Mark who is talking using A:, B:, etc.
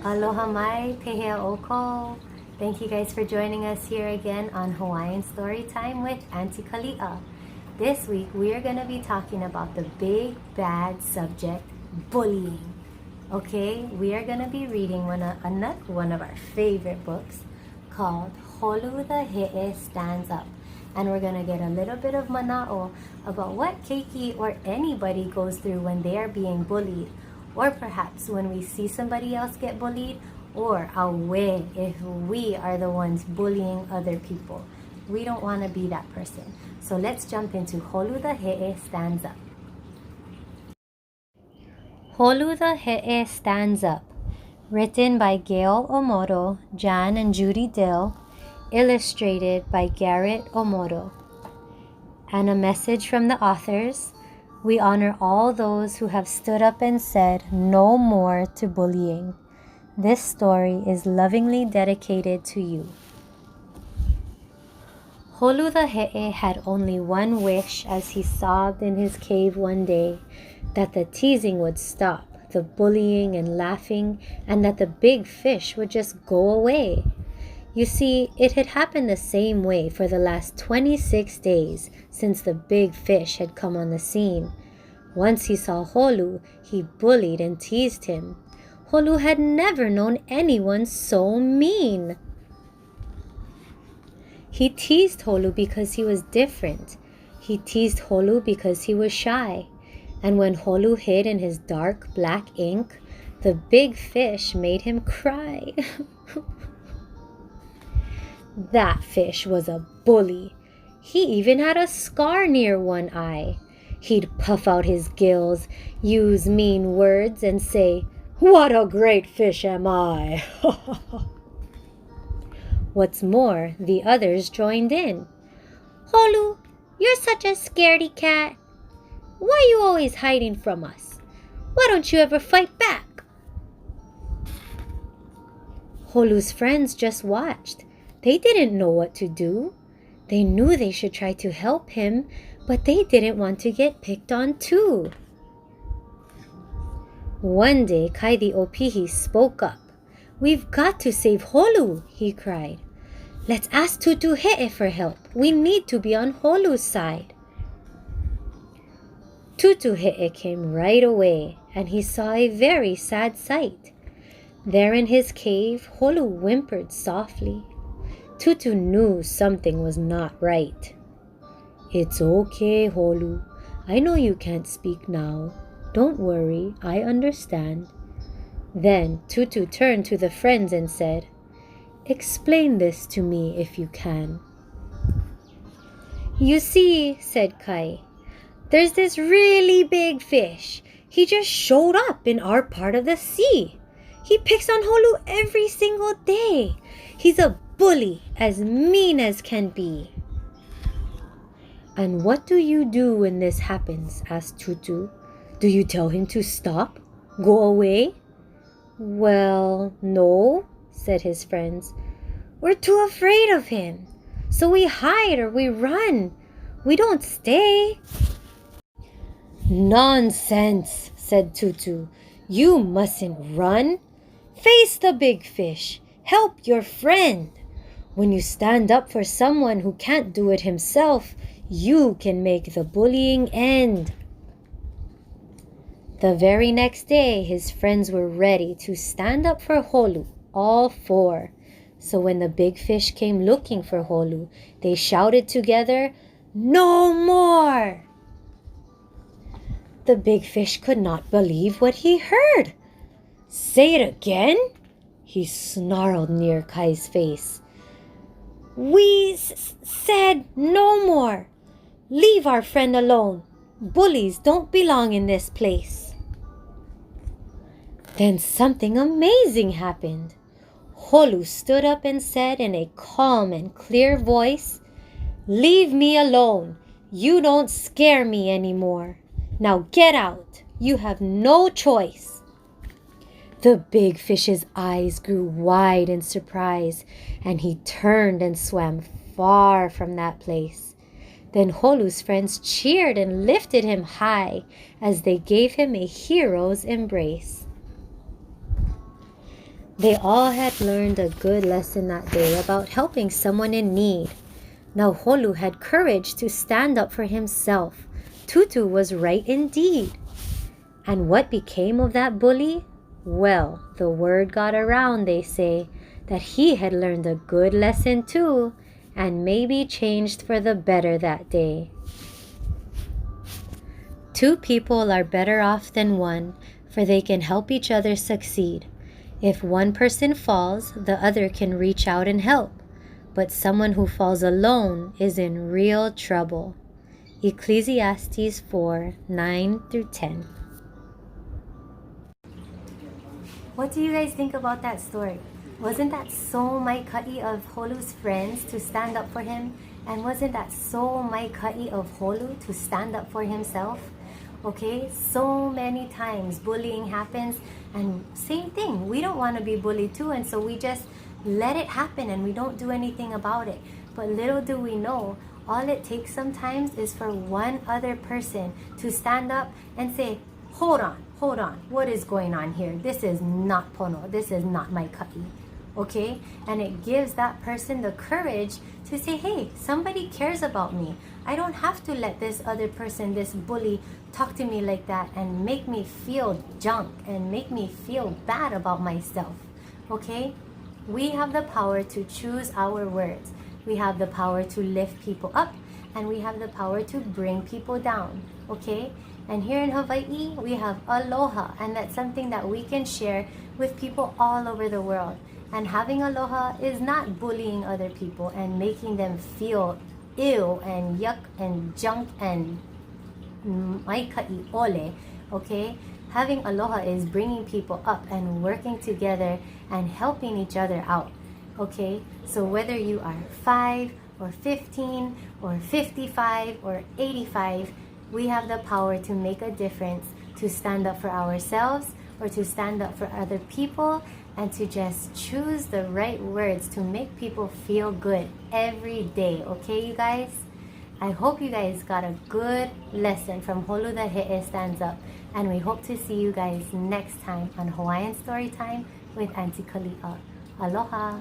A: Aloha mai, pehea oko. Thank you guys for joining us here again on Hawaiian Storytime with Aunty Kali'a. This week we are going to be talking about the big bad subject, bullying. Okay, we are going to be reading one of our favorite books called Holu the He'e Stands Up. And we're going to get a little bit of mana'o about what Keiki or anybody goes through when they are being bullied, or perhaps when we see somebody else get bullied, or awe if we are the ones bullying other people. We don't want to be that person. So let's jump into Holu the He'e Stands Up. Holu the He'e Stands Up, written by Gail Omoto, Jan and Judy Dill, illustrated by Garrett Omoto. And a message from the authors: we honor all those who have stood up and said no more to bullying. This story is lovingly dedicated to you. Holu the He'e had only one wish as he sobbed in his cave one day: that the teasing would stop, the bullying and laughing, and that the big fish would just go away. You see, it had happened the same way for the last 26 days since the big fish had come on the scene. Once he saw Holu, he bullied and teased him. Holu had never known anyone so mean. He teased Holu because he was different. He teased Holu because he was shy. And when Holu hid in his dark black ink, the big fish made him cry. That fish was a bully. He even had a scar near one eye. He'd puff out his gills, use mean words, and say, "What a great fish am I!" What's more, the others joined in. "Holu, you're such a scaredy cat. Why are you always hiding from us? Why don't you ever fight back?" Holu's friends just watched. They didn't know what to do. They knew they should try to help him, but they didn't want to get picked on too. One day, Kaidi Opihi spoke up. "We've got to save Holu," he cried. "Let's ask Tutu He'e for help. We need to be on Holu's side." Tutu He'e came right away, and he saw a very sad sight. There in his cave, Holu whimpered softly. Tutu knew something was not right. "It's okay, Holu. I know you can't speak now. Don't worry, I understand." Then Tutu turned to the friends and said, "Explain this to me if you can." "You see," said Kai, "there's this really big fish. He just showed up in our part of the sea. He picks on Holu every single day. He's a bully, as mean as can be." "And what do you do when this happens?" asked Tutu. "Do you tell him to stop? Go away?" "Well, no," said his friends. "We're too afraid of him. So we hide or we run. We don't stay." "Nonsense," said Tutu. "You mustn't run. Face the big fish. Help your friend. When you stand up for someone who can't do it himself, you can make the bullying end." The very next day, his friends were ready to stand up for Holu, all four. So when the big fish came looking for Holu, they shouted together, "No more!" The big fish could not believe what he heard. "Say it again?" he snarled near Kai's face. "We said no more. Leave our friend alone. Bullies don't belong in this place." Then something amazing happened. Holu stood up and said in a calm and clear voice, "Leave me alone. You don't scare me anymore. Now get out. You have no choice." The big fish's eyes grew wide in surprise, and he turned and swam far from that place. Then Holu's friends cheered and lifted him high as they gave him a hero's embrace. They all had learned a good lesson that day about helping someone in need. Now Holu had courage to stand up for himself. Tutu was right indeed. And what became of that bully? Well, the word got around, they say, that he had learned a good lesson too, and maybe changed for the better that day. Two people are better off than one, for they can help each other succeed. If one person falls, the other can reach out and help. But someone who falls alone is in real trouble. Ecclesiastes 4:9-10. What do you guys think about that story? Wasn't that so maika'i of Holu's friends to stand up for him? And wasn't that so maika'i of Holu to stand up for himself? Okay, so many times bullying happens, and same thing, we don't want to be bullied too, and so we just let it happen and we don't do anything about it. But little do we know, all it takes sometimes is for one other person to stand up and say, hold on, what is going on here? This is not pono, this is not my ka'i. Okay, and it gives that person the courage to say, hey, somebody cares about me. I don't have to let this other person, this bully, talk to me like that and make me feel junk and make me feel bad about myself. Okay, we have the power to choose our words. We have the power to lift people up, and we have the power to bring people down. Okay, and here in Hawaii we have aloha, and that's something that we can share with people all over the world. And having aloha is not bullying other people and making them feel ill and yuck and junk and maika'i ole. Okay, having aloha is bringing people up and working together and helping each other out. Okay, so whether you are 5 or 15 or 55 or 85, we have the power to make a difference, to stand up for ourselves or to stand up for other people, and to just choose the right words to make people feel good every day. Okay, you guys? I hope you guys got a good lesson from Holu the He'e Stands Up, and we hope to see you guys next time on Hawaiian Storytime with Aunty Kali'a. Aloha!